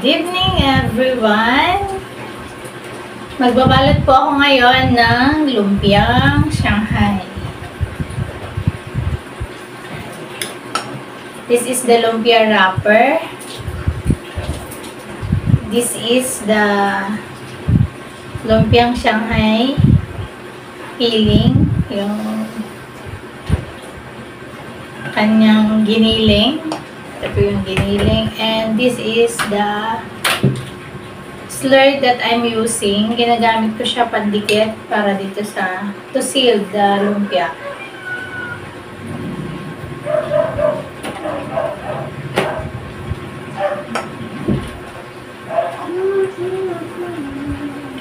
Good evening, everyone! Magbabalot po ako ngayon ng lumpiang Shanghai. This is the lumpia wrapper. This is the lumpiang Shanghai filling, yung kanyang giniling. Ito yung giniling. And this is the slurry that I'm using. Ginagamit ko siya pandikit para dito sa to seal the lumpia.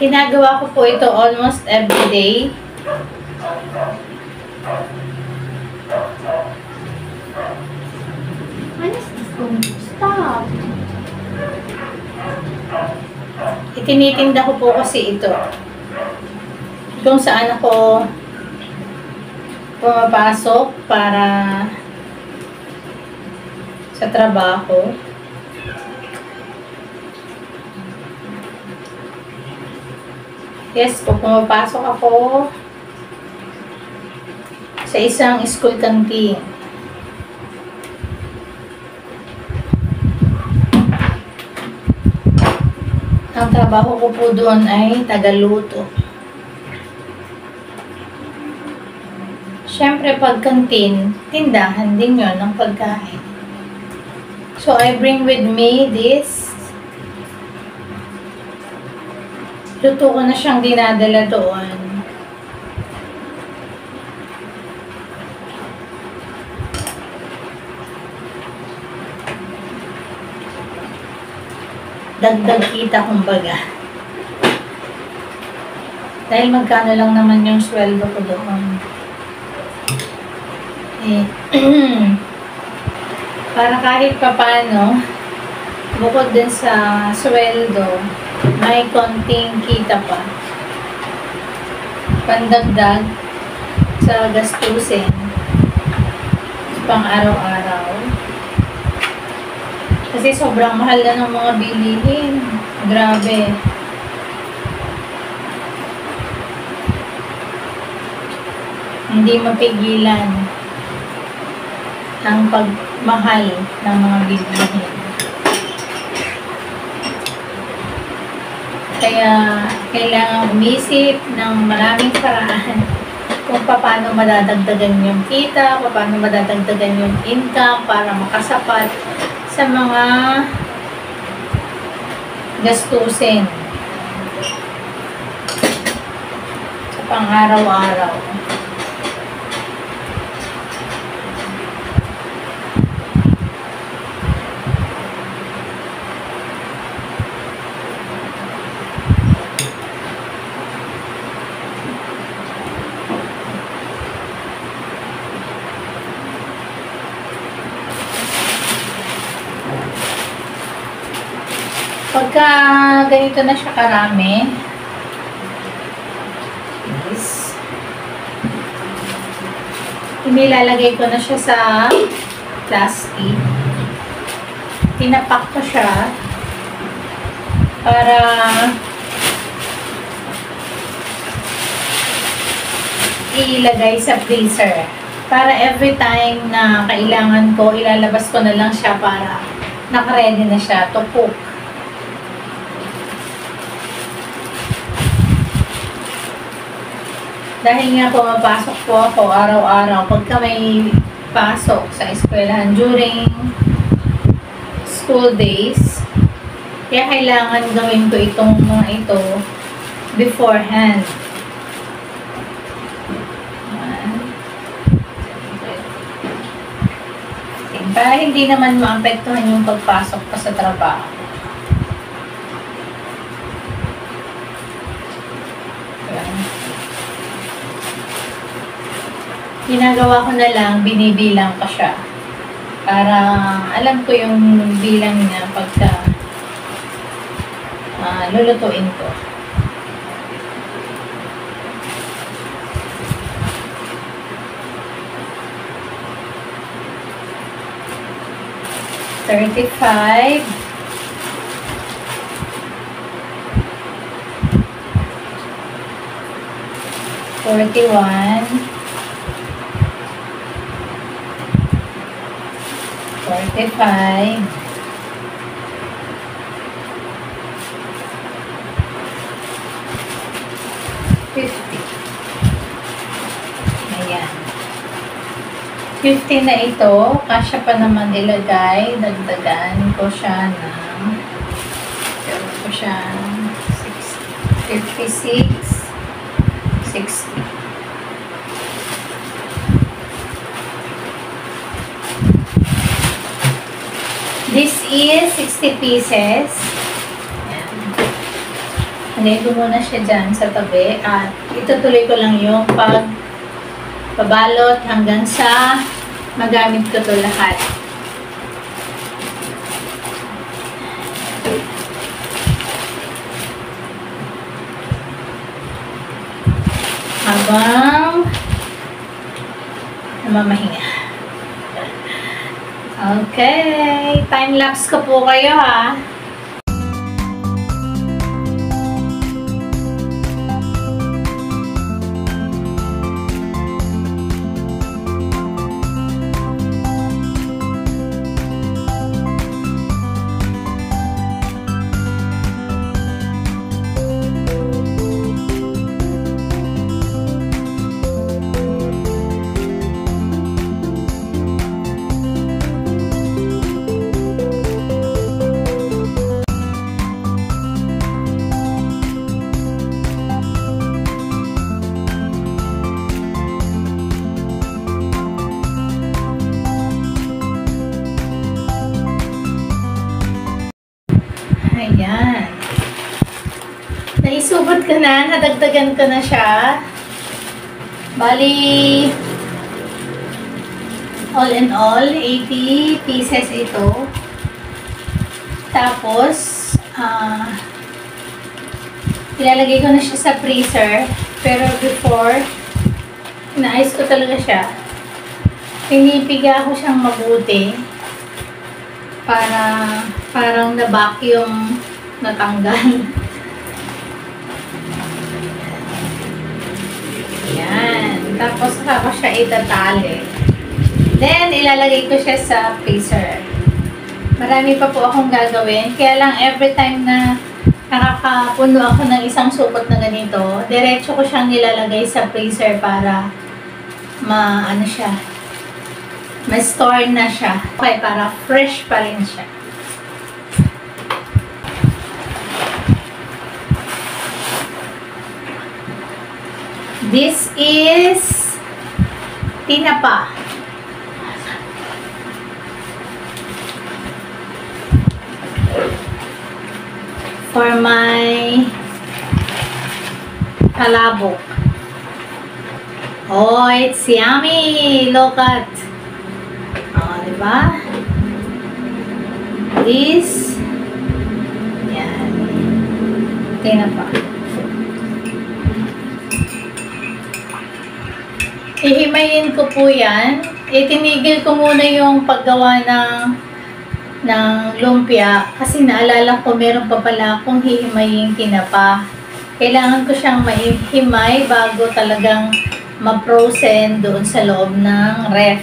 Ginagawa ko po ito almost every day. Stop! Itinitinda ko po kasi ito. Kung saan ako pumapasok para sa trabaho. Yes, po pumapasok ako sa isang school canteen. Ang trabaho ko po doon ay tagaluto. Siyempre, pag canteen, tindahan din yon ng pagkain. So, I bring with me this. Luto ko na siyang dinadala doon. Dagdag kita kumbaga. Dahil magkano lang naman yung sweldo ko doon. Para kahit papano, bukod din sa sweldo, may konting kita pa. Pandagdag sa gastusin pang araw-araw. Kasi sobrang mahal na ng mga bilihin. Grabe. Hindi mapigilan ang pagmahal ng mga bilihin. Kaya kailangan umisip ng maraming paraan kung paano madadagdagan yung kita, paano madadagdagan yung income para makasapat sa mga gastusin sa pang-araw-araw. Pagka ganito na siya karami, inilalagay ko na siya sa plastic. Tinapak ko siya para ilagay sa freezer. Para every time na kailangan ko, ilalabas ko na lang siya para naka-ready na siya to cook. Dahil nga pumapasok po ako araw-araw pagka may pasok sa eskwelahan during school days. Kaya kailangan gawin ko itong mga ito beforehand. Para hindi naman maapektuhan yung pagpasok pa sa trabaho. Ginagawa ko na lang, binibilang ko siya. Para alam ko yung bilang niya pagka lulutuin ko. $35 41, 45, 50. Ayan. 50 na ito. Kasya pa naman ilagay. Dagdagan ko siya ng 56, 60. This is 60 pieces. Lagay ko muna siya dyan sa tabi at itutuloy ko lang yung pagbabalot hanggang sa magamit ko to lahat. Habang namamahinga. Okay. Time-lapse ko po kayo ha. Ayan. Naisubat ko na, nadagdagan ko na siya. Bali, all in all, 80 pieces ito. Tapos, ilalagay ko na siya sa freezer. Pero before, inaayos ko talaga siya. Pinipiga ko siyang mabuti. Parang na-vacuum natanggal. Yan. Tapos saka ko siya itatali. Then, ilalagay ko siya sa freezer. Marami pa po akong gagawin. Kaya lang, every time na nakakapuno ako ng isang supot na ganito, diretso ko siyang nilalagay sa freezer para ma-ano siya, ma-store na siya. Okay, para fresh pa rin siya. This is tinapa. For my palabok. Oh, it's yummy! Look at. Oh, diba? This. Yan. Tinapa. Ihimayin ko po yan. Itinigil ko muna yung paggawa ng lumpia kasi naalala ko meron pa pala akong hihimayin tinapa. Kailangan ko siyang mahimay bago talagang ma-frozen doon sa loob ng ref.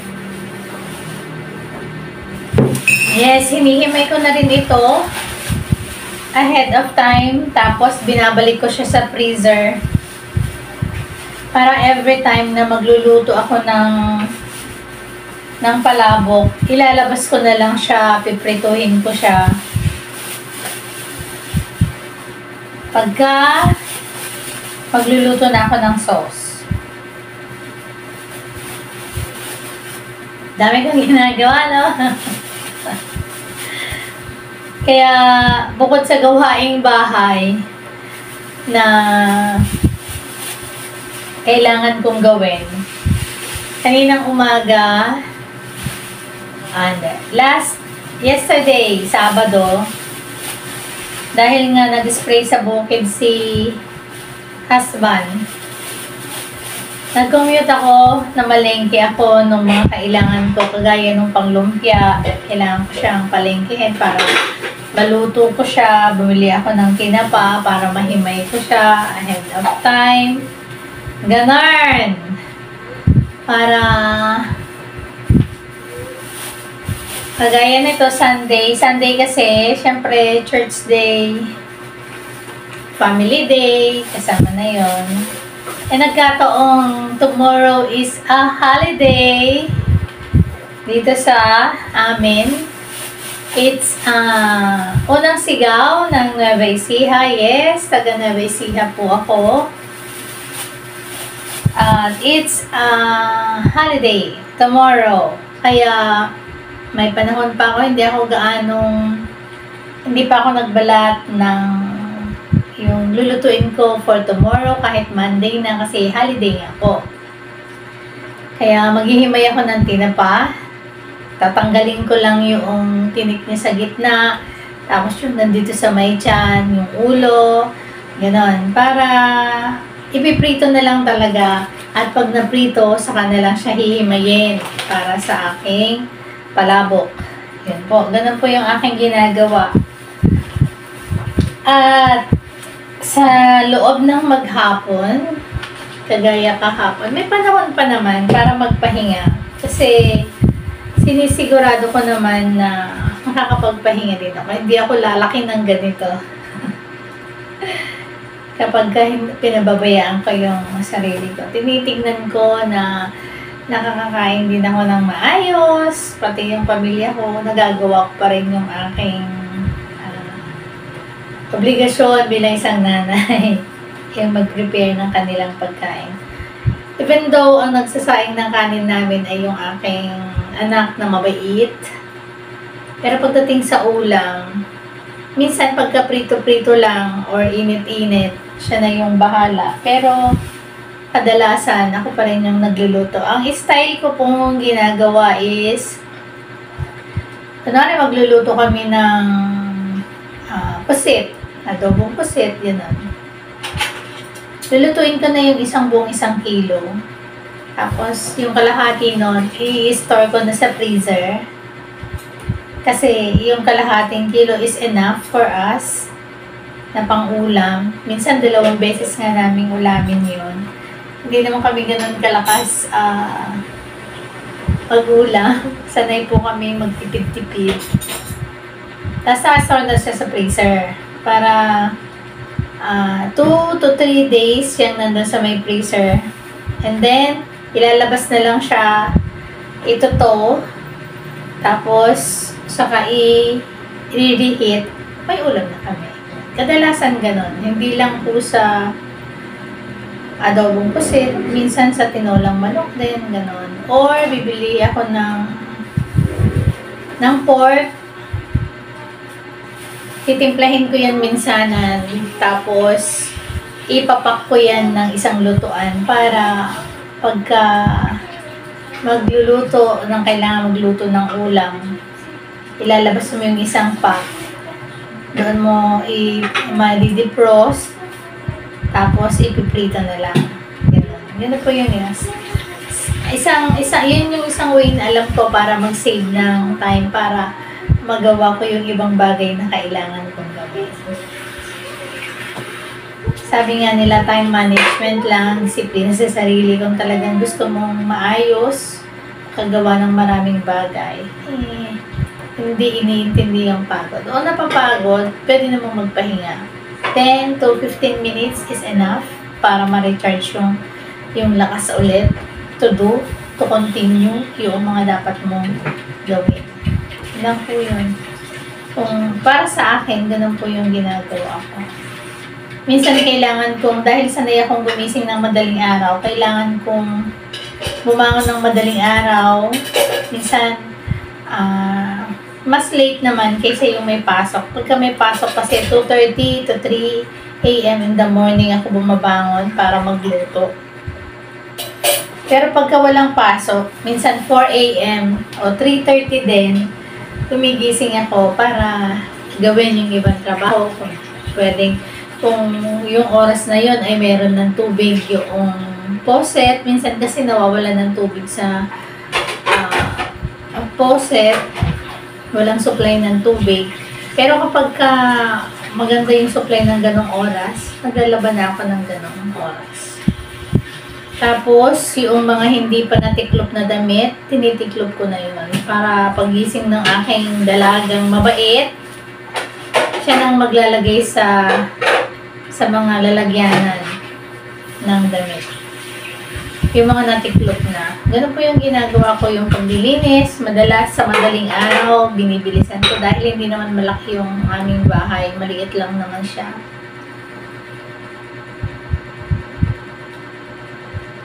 Yes, hinihimay ko na rin ito ahead of time. Tapos binabalik ko siya sa freezer. Para every time na magluluto ako ng palabok, ilalabas ko na lang siya, piprituhin ko siya. Pagka magluluto na ako ng sauce. Dami kong ginagawa, no? Kaya, bukod sa gawaing bahay na kailangan kong gawin, kaninang umaga, and yesterday, Sabado, dahil nga nag-spray sa bukid si husband, nag-commute ako, namalengke ako ng mga kailangan ko, kagaya ng panglumpia. Kailangan ko siyang palengkehin para maluto ko siya. Bumili ako ng tinapa para mahimay ko siya ahead of time. Ganon. Para kagaya nito, Sunday. Sunday kasi, syempre, church day, family day, kasama na yon. Nagkataong tomorrow is a holiday dito sa amin. It's unang sigaw ng Nueva Ecija. Yes, taga Nueva Ecija po ako. It's holiday tomorrow. Kaya may panahon pa ako, hindi pa ako nagbalat ng yung lulutuin ko for tomorrow kahit Monday na kasi holiday ako. Kaya maghihimay ako ng tinapa. Tatanggalin ko lang yung tinik niya sa gitna. Tapos yung nandito sa may tiyan, yung ulo. Ganon. Para ipiprito na lang talaga. At pag naprito, saka na lang siya hihimayin para sa aking palabok. Yun po. Ganon po yung aking ginagawa. At sa loob ng maghapon, kagaya kahapon, may panahon pa naman para magpahinga. Kasi sinisigurado ko naman na makakapagpahinga din ako. Hindi ako lalaki ng ganito. Kapag pinababayaan ko yung sarili ko, tinitignan ko na nakakakain din ako ng maayos, pati yung pamilya ko, nagagawa ko pa rin yung aking obligasyon bilang isang nanay, yung mag-prepare ng kanilang pagkain. Even though ang nagsasaing ng kanin namin ay yung aking anak na mabait, pero pagdating sa ulam, minsan pagka prito-prito lang or init-init, siya na yung bahala. Pero kadalasan, ako pa rin yung nagluluto. Ang style ko pong ginagawa is, kunwari magluluto kami ng pusit, adobong pusit, yun. Lulutuin ko na yung isang buong 1 kilo. Tapos, yung kalahati nun, i-store ko na sa freezer. Kasi, yung kalahating kilo is enough for us na pang-ulam. Minsan, 2 beses nga naming ulamin yun. Hindi naman kami ganun kalakas pag-ulam. Sanay po kami magtipid-tipid. Tapos, nasa-store na siya sa freezer. Para 2 to 3 days yung nandun sa may freezer. And then, ilalabas na lang siya. Ito to. Tapos, saka i-reheat. May ulam na kami. Kadalasan ganun. Hindi lang po sa adobong pusit. Minsan sa tinolang manok din. Ganun. Or, bibili ako ng pork. Titimplahin ko yan minsanan. Tapos, ipapak ko yan ng isang lutuan para pagka magluluto ng kailangan magluto ng ulam, ilalabas mo yung isang pack. Doon mo i-defrost. Tapos, ipiprito na lang. Ganun. Ganun po yun. Yes. Yun yung isang way na alam ko para mag-save ng time para magawa ko yung ibang bagay na kailangan kong gawin. Sabi nga nila, time management lang, disiplina sa sarili. Kung talagang gusto mong maayos, kagawa ng maraming bagay, hindi iniintindi yung pagod. O napapagod, pwede namang magpahinga. 10 to 15 minutes is enough para ma-recharge yung lakas ulit to continue yung mga dapat mong gawin. Lang po yun. Kung para sa akin, ganun po yung ginagawa ko. Minsan kailangan kong, dahil sanay akong gumising ng madaling araw, kailangan kong bumangon ng madaling araw. Minsan, mas late naman kaysa yung may pasok. Pagka may pasok kasi 2:30 to 3 a.m. in the morning ako bumabangon para magluto. Pero pagka walang pasok, minsan 4 a.m. o 3:30 din, tumigising ako para gawin yung ibang trabaho. Kung pwedeng, kung yung oras na yun ay meron ng tubig yung faucet. Minsan kasi nawawala ng tubig sa faucet. Walang supply ng tubig. Pero kapag maganda yung supply ng ganong oras, naglalaban na ako ng ganong oras. Tapos, yung mga hindi pa natiklop na damit, tinitiklop ko na yun. Para pagising ng aking dalagang mabait, siya nang maglalagay sa mga lalagyanan ng damit. Yung mga natiklop na. Ganun po yung ginagawa ko yung paglilinis. Madalas sa madaling araw, binibilisan ko dahil hindi naman malaki yung aming bahay. Maliit lang naman siya.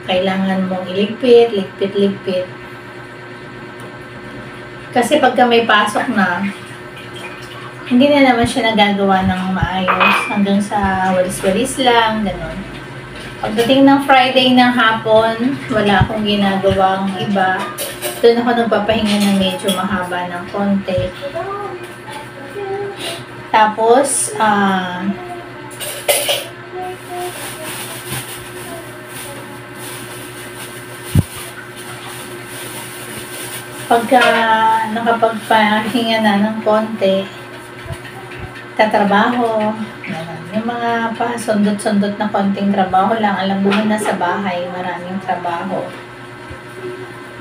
Kailangan mong iligpit, ligpit. Kasi pagka may pasok na, hindi na naman siya nagagawa ng maayos. Hanggang sa walis-walis lang, gano'n. Pagdating ng Friday ng hapon, wala akong ginagawang iba. Doon ako nagpapahinga ng medyo mahaba ng konti. Tapos, pagka nakapagpahinga na ng konti, tatrabaho. Yung mga pasundot-sundot na konting trabaho lang. Alam mo na sa bahay, maraming trabaho.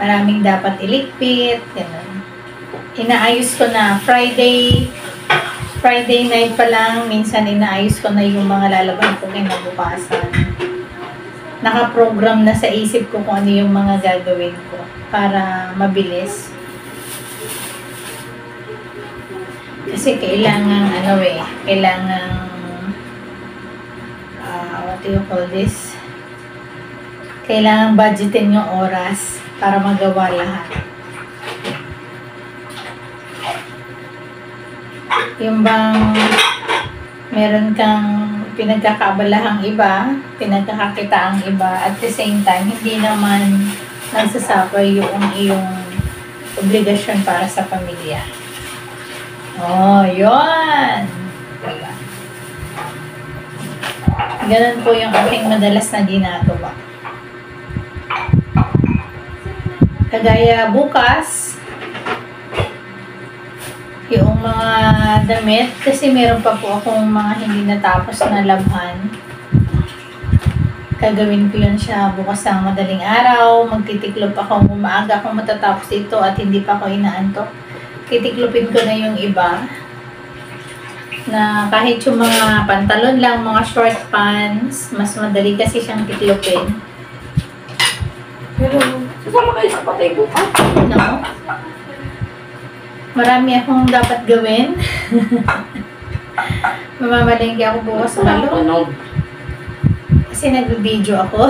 Maraming dapat iligpit. Ganun. Inaayos ko na. Friday night pa lang, minsan inaayos ko na yung mga lalaban ko kinabukasan. Nakaprogram na sa isip ko kung ano yung mga gagawin ko para mabilis. Kasi kailangan, what do you call this? Kailangan budgetin yung oras para magawa lahat. Yung bang meron kang pinagkakabalahang iba, pinagkakakitaang iba, at the same time, hindi naman nagsasuffer yung iyong obligasyon para sa pamilya. Oh, yun! Diba? Ganun po yung aking madalas na ginagawa. Kagaya bukas, yung mga damit, kasi meron pa po akong mga hindi natapos na labhan. Gagawin ko yun siya bukas ng madaling araw. Magtitiklop ako, maaga akong matatapos ito at hindi pa ako inaantok. Titiklopin ko na yung iba. Na kahit yung mga pantalon lang, mga short pants, mas madali kasi siyang tiklopin. Pero, sasama kayo sa patay bukas? No? Marami akong dapat gawin. Mamamalengke ako bukas sa palo. Kasi nag-video ako.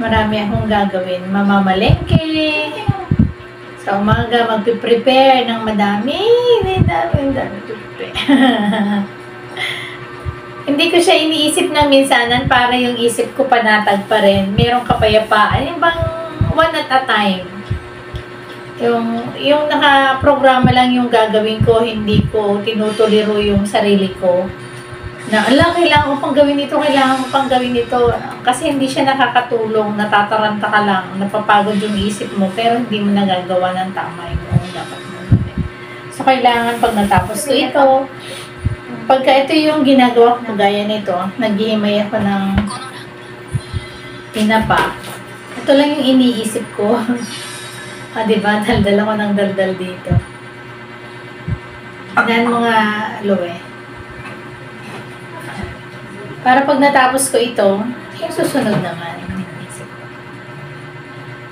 Marami akong gagawin. Mamamalengke. Sa umaga, magpiprepare ng madami. Dami prepare. Hindi ko siya iniisip na minsanan para yung isip ko panatag pa rin. Merong kapayapaan. Yung bang one at a time. Yung nakaprograma lang yung gagawin ko, hindi ko tinutuliro yung sarili ko. Na, kailangan ko pang gawin ito, Kasi hindi siya nakakatulong, natataranta ka lang, napapagod yung isip mo, pero hindi mo nagagawa ng tama yung dapat mo. So, kailangan pag natapos ko ito, pagka ito yung ginagawa ko, gaya nito, naghihimay ako ng tinapa. Ito lang yung iniisip ko. Diba? Daldal ako ng daldal dito. Tignan mo nga, Loe. Para pag natapos ko ito, yung susunod naman.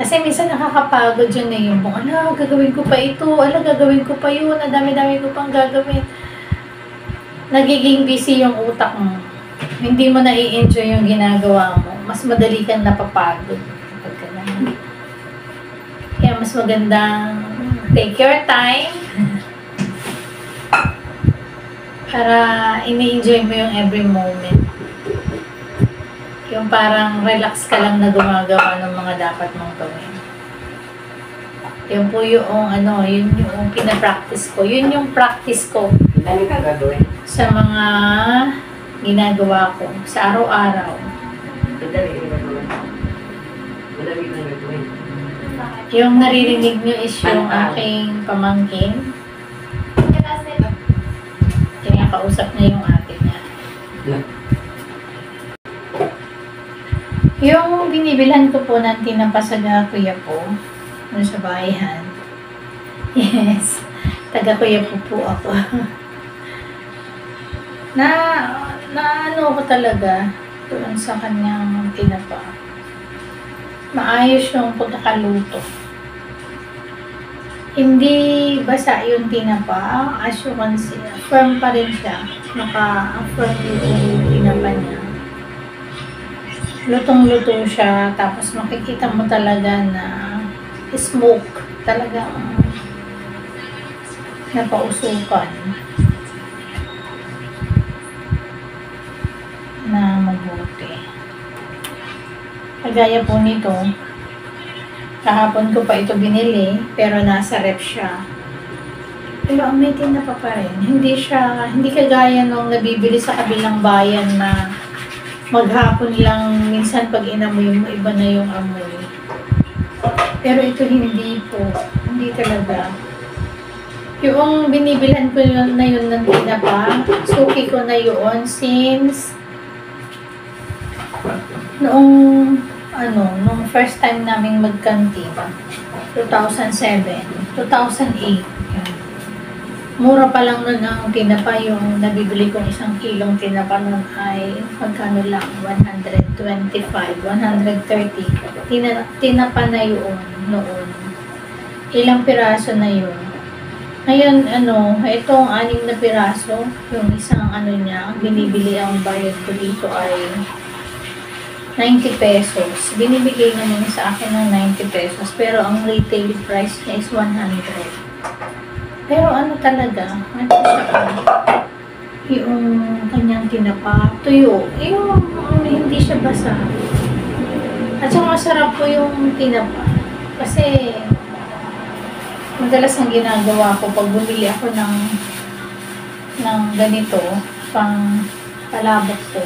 Kasi minsan nakakapagod yun na yung gagawin ko pa ito, gagawin ko pa yun, dami-dami ko pang gagawin. Nagiging busy yung utak mo. Hindi mo na-i-enjoy yung ginagawa mo. Mas madali kang napapagod. Kaya mas magandang take your time para ini-enjoy mo yung every moment. Yung parang relax ka lang na gumagawa ng mga dapat mong gawin. Yun po yung yun yung pinapractice ko. Yun yung practice ko. Dami ka gagawin. Sa mga ginagawa ko sa araw-araw. Madami ka gagawin. Yung naririnig nyo is yung aking pamangkin. Kinakausap niya yung ate niya. binibilhan ko po ng tinapa sa kuya po. Ano sa bayan. Yes. Taga kuya po ako. na ano ko talaga doon sa kanyang tinapa. Maayos yung pagkakaluto. Hindi basa yung tinapa. As you can see, firm pa rin siya. Naka-firm yung tinapa niya. Lutong-luto siya. Tapos makikita mo talaga na smoke. Talagang napausukan na mabuti. Kagaya po nito, kahapon ko pa ito binili, pero nasa ref siya. Pero may tinapa pa rin. Hindi kagaya nung nabibili sa kabilang bayan na maghapon lang, minsan pag inamoy mo, iba na yung amoy. Pero ito hindi po. Hindi talaga. Yung binibilhan ko na yun ng tinapa, suki ko na yun since nung first time naming mag-canteen, 2007, 2008. Mura pa lang nun ang tinapa. Yung nabibili kong 1 kilong tinapa nun ay magkano lang, 125, 130. Tinapa na yun noon. Ilang piraso na yun. Ngayon, itong 6 na piraso, yung isang niya, ang binibili ang bayad ko dito ay 90 pesos. Binibigay naman sa akin ng 90 pesos. Pero ang retail price niya is 100. Pero talaga, yung kanyang tinapa, tuyo. Yung hindi siya basa. At saka masarap po yung tinapa. Kasi, madalas ang ginagawa ko pag bumili ako ng ganito, pang palabok ko.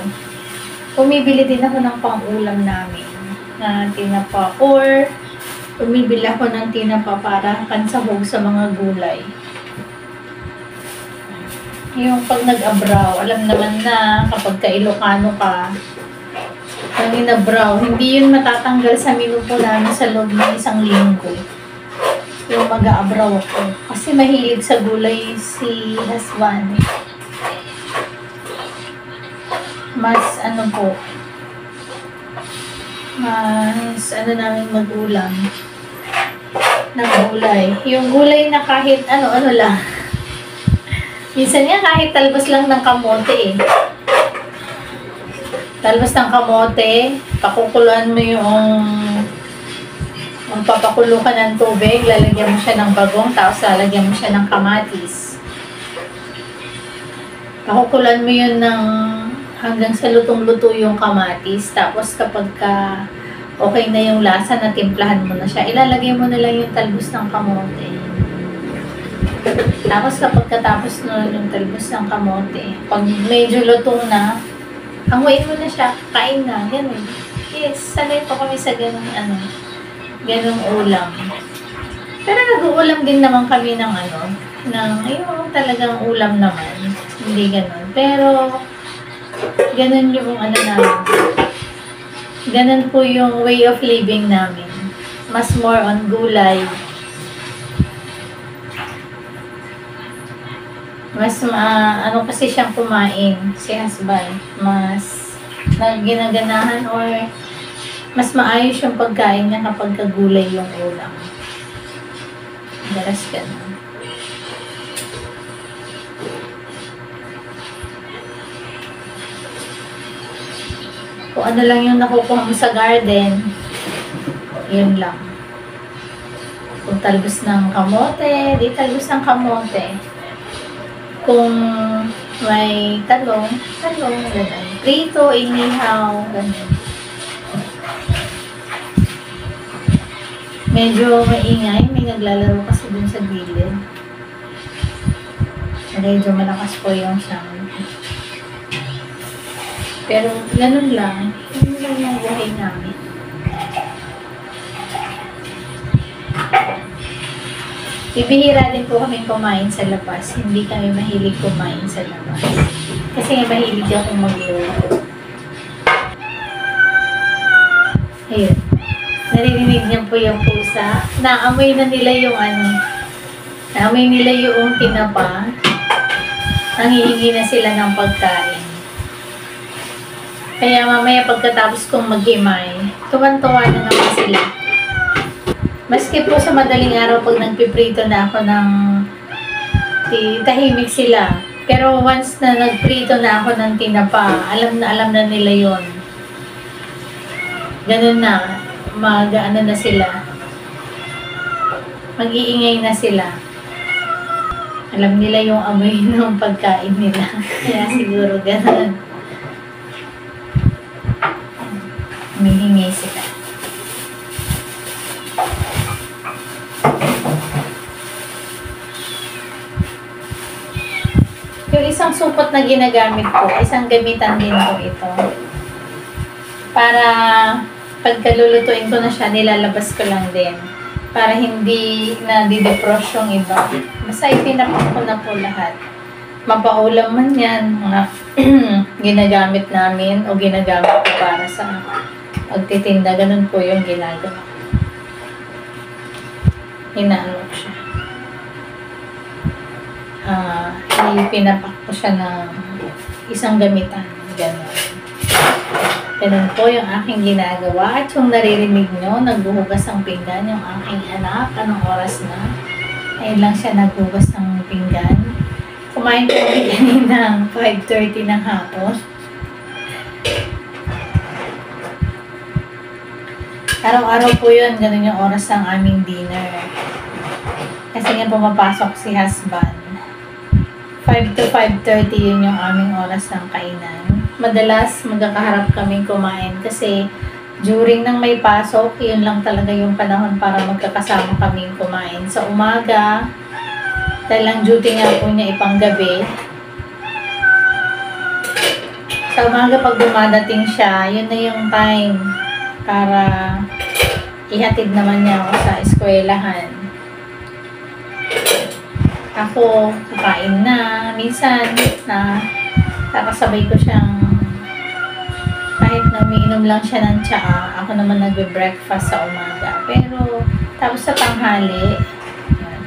Bumibili din ako ng pang-ulam namin na tinapa. Or, bumibili ako ng tinapa para pansahog sa mga gulay. Yung pag nag-abraw, alam naman na kapag ka-Ilocano ka, pag inabraw, hindi yun matatanggal sa menu po namin sa loob ng 1 linggo. Yung mag-aabraw ako. Kasi mahilig sa gulay si husband. Mas namin mag-ulam ng gulay. Yung gulay na kahit ano lang. Minsan nga kahit talbos lang ng kamote Talbos ng kamote, pakukuluan mo yung papakulo ka ng tubig, lalagyan mo siya ng bagong, tapos lalagyan mo siya ng kamatis. Pakukuluan mo yun hanggang sa lutong-luto yung kamatis. Tapos kapag okay na yung lasa, natimplahan mo na siya, ilalagay mo na lang yung talbos ng kamote. Tapos kapag katapos nun yung talbos ng kamote, pag medyo lutong na, hanguin mo na siya, kain na, ganun. Yes, sanay po kami sa ganung ulam. Pero nag-uulam din naman kami ng yung talagang ulam naman. Hindi ganun. Pero, ganun yung namin. Ganun po yung way of living namin. Mas more on gulay. Mas kasi siyang kumain, si husband. Mas ginaganahan or mas maayos yung pagkain niya kapag kagulay yung ulam. Daras ganun. Kung ano lang yung nakukuha mo sa garden, yun lang. Kung talbos ng kamote, di talbos ng kamote. Kung may talong, ganun. Prito, inihaw, ganun. Medyo maingay, may naglalaro kasi dun sa gilid. Medyo malakas po yung sound. Pero ganun lang, yun lang yung buhay namin. Bibihira din po kami kumain sa labas. Hindi kami mahilig kumain sa labas. Kasi mahilig akong mag-iwan. Ayun. Naririnig niyo po yung pusa. Naamoy na nila yung naamoy nila yung tinapa. Nangihingi na sila ng pagkain. Kaya mamaya pagkatapos kong maghimay, tuwan-tuwa na naman sila. Maski po sa madaling araw pag nagpiprito na ako ng tahimik sila. Pero once na nagprito na ako ng tinapa, alam na nila yon. Ganun na, ano na sila. Mag-iingay na sila. Alam nila yung amoy ng pagkain nila. Kaya siguro ganun. Humihingi sila. Yung isang supot na ginagamit ko, isang gamitan din ko ito. Para pagkalulutuin ko na siya, nilalabas ko lang din. Para hindi na didepros yung iba. Basta ipinapak ko na po lahat. Mapaulam man yan, mga ginagamit namin o ginagamit ko para sa pagtitinda. Ganun po yung ginagawa. Hinaalok siya. Ipinapak ko siya ng isang gamitan. Ganun. Ganun po yung aking ginagawa. At yung naririnig nyo, nagbuhugas ng pinggan yung aking anak. Anong oras na? Ayun lang siya naghugas ng pinggan. Kumain po kami kanina 5:30 ng hapon. Araw-araw po yun, ganun yung oras ng aming dinner. Kasi nga pumapasok si husband. 5 to 5:30 yun yung aming oras ng kainan. Madalas magkakaharap kaming kumain kasi during nang may pasok, yun lang talaga yung panahon para magkakasama kaming kumain. Sa umaga, dahil ang duty nga po niya ipanggabi. Sa umaga pag dumadating siya, yun na yung time para ihatid naman niya ako sa eskwelahan. Ako, kakain na. Minsan, nakasabay ko siyang kahit na umiinom lang siya ng tsaa, ako naman nagbe-breakfast sa umaga. Pero, tapos sa tanghali, yan,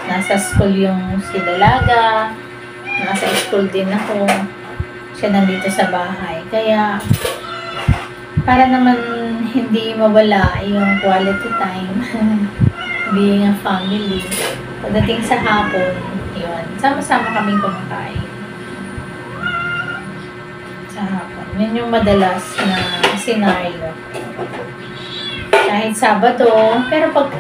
nasa school yung si Dalaga, nasa school din ako, siya nandito sa bahay. Kaya, para naman hindi mawala yung quality time, being a family. Pagdating sa hapon, yun, sama-sama kaming kumakain. Sa hapon. Yun yung madalas na scenario. Kahit Sabado, pero pag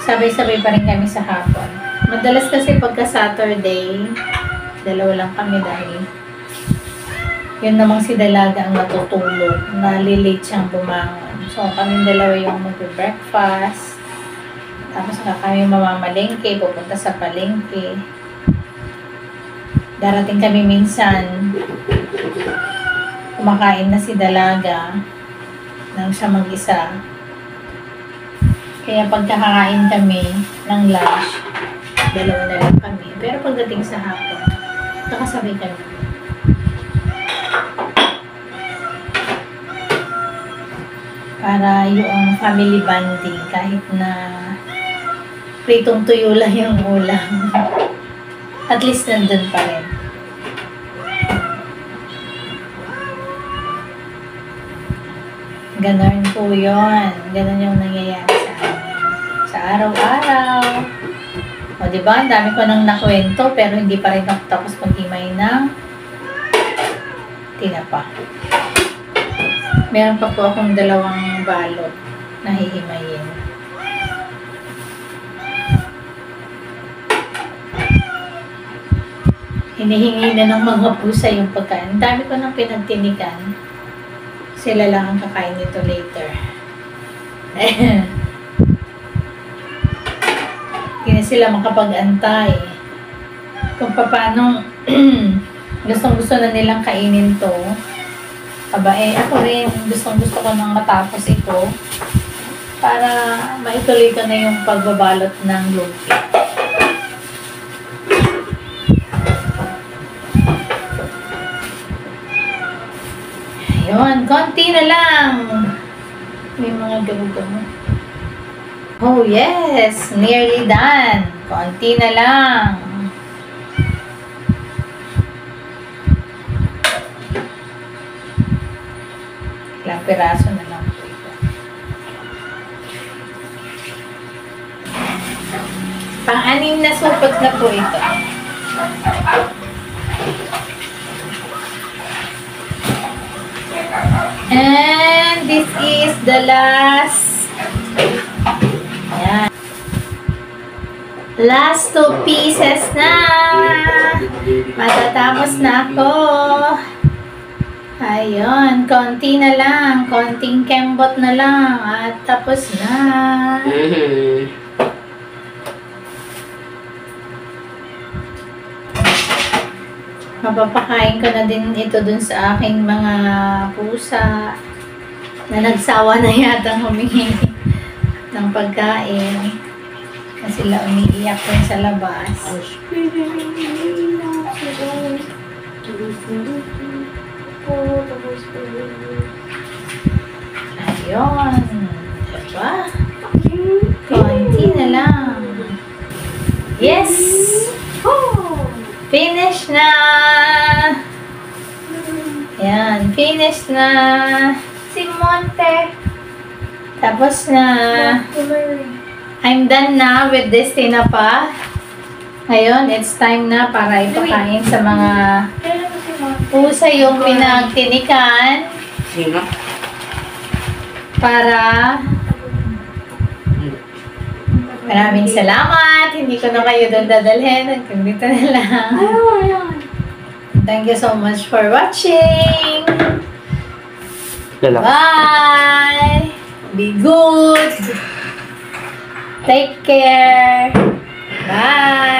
sabay-sabay pa rin kami sa hapon. Madalas kasi pagka Saturday, dalawa lang kami dahil yun namang si Dalaga ang natutulog. Nalilate siyang bumangon. So, kaming dalawa yung mag-breakfast. Tapos kami mamamalengke, pupunta sa palengke. Darating kami minsan, kumakain na si Dalaga nang siya mag-isa. Kaya pagkakain kami ng lunch, dalawa na lang kami. Pero pagdating sa hapon, kakasabay kami. Para yung family bonding kahit na pritong tuyo lang yung ulam. At least nandun pa rin. Ganon po yun. Ganon yung nangyayari sa amin. Sa araw-araw. O diba, ang dami ko nang nakwento pero hindi pa rin ako tapos maghimay ng tinapa. Meron pa po akong dalawang balot na hihimayin. Hinihingi na ng mga pusa yung pagkain. Ang dami ko nang pinagtinikan. Sila lang ang kakain nito later. Hindi na sila makapag-antay. Kung paano gustong-gusto na nilang kainin to. Aba, ako rin, gustong-gusto ko nang matapos ito para maituloy ko na yung pagbabalot ng lumpia. Ayun, konti na lang. May mga gamo-gamo. Oh yes, nearly done. Konti na lang. Ilang piraso na lang po ito. Pang-anim na supot na po ito. And this is the last. Ayan. Last 2 pieces na. Matatapos na ako. Ayun, konti na lang. Konting kembot na lang. At tapos na. Mapapakain ko na din ito dun sa aking mga pusa na nagsawa na yata humingi ng pagkain. Kasi sila umiiyak din sa labas. Ayun. Diba? Konti na lang. Yes! Finish na! Ayan, finish na! Si Monte. Tapos na. I'm done na with this tinapa. Ngayon, it's time na para ipakain sa mga Kailan mo si Monte? pusa yung pinagtinikan Sino? para maraming salamat. Hindi ko na kayo doon dadalhin. Hanggang dito na lang. Ayun. Thank you so much for watching. Lalaki. Bye! Be good! Take care! Bye!